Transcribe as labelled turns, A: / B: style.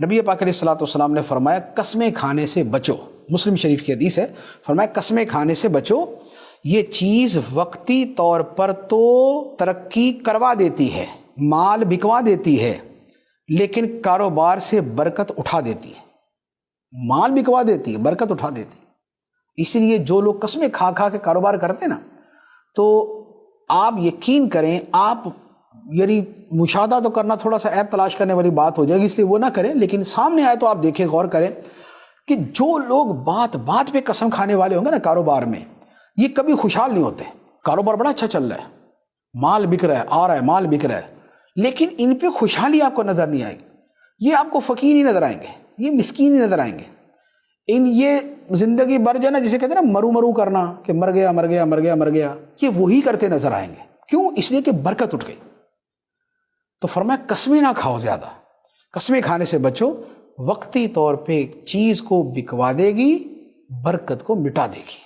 A: نبی پاک علیہ الصلوۃ والسلام نے فرمایا قسمیں کھانے سے بچو، مسلم شریف کی حدیث ہے، فرمایا قسمیں کھانے سے بچو، یہ چیز وقتی طور پر تو ترقی کروا دیتی ہے، مال بکوا دیتی ہے، لیکن کاروبار سے برکت اٹھا دیتی ہے۔ مال بکوا دیتی ہے، برکت اٹھا دیتی ہے۔ اسی لیے جو لوگ قسمیں کھا کھا کے کاروبار کرتے ہیں نا، تو آپ یقین کریں، آپ یعنی مشاہدہ تو کرنا تھوڑا سا عیب تلاش کرنے والی بات ہو جائے گی، اس لیے وہ نہ کریں، لیکن سامنے آئے تو آپ دیکھیں، غور کریں کہ جو لوگ بات بات پہ قسم کھانے والے ہوں گے نا کاروبار میں، یہ کبھی خوشحال نہیں ہوتے۔ کاروبار بڑا اچھا چل رہا ہے، مال بک رہا ہے، آ رہا ہے، مال بک رہا ہے، لیکن ان پہ خوشحالی آپ کو نظر نہیں آئے گی۔ یہ آپ کو فقیر ہی نظر آئیں گے، یہ مسکین ہی نظر آئیں گے۔ یہ زندگی بھر جو ہے نا، جسے کہتے ہیں نا مرو مرو کرنا، کہ مر گیا مر گیا مر گیا مر گیا، یہ وہی کرتے نظر آئیں گے۔ کیوں؟ اس لیے کہ برکت اٹھ گئی۔ تو فرمایا قسمیں نہ کھاؤ زیادہ، قسمیں کھانے سے بچو، وقتی طور پہ چیز کو بکوا دے گی، برکت کو مٹا دے گی۔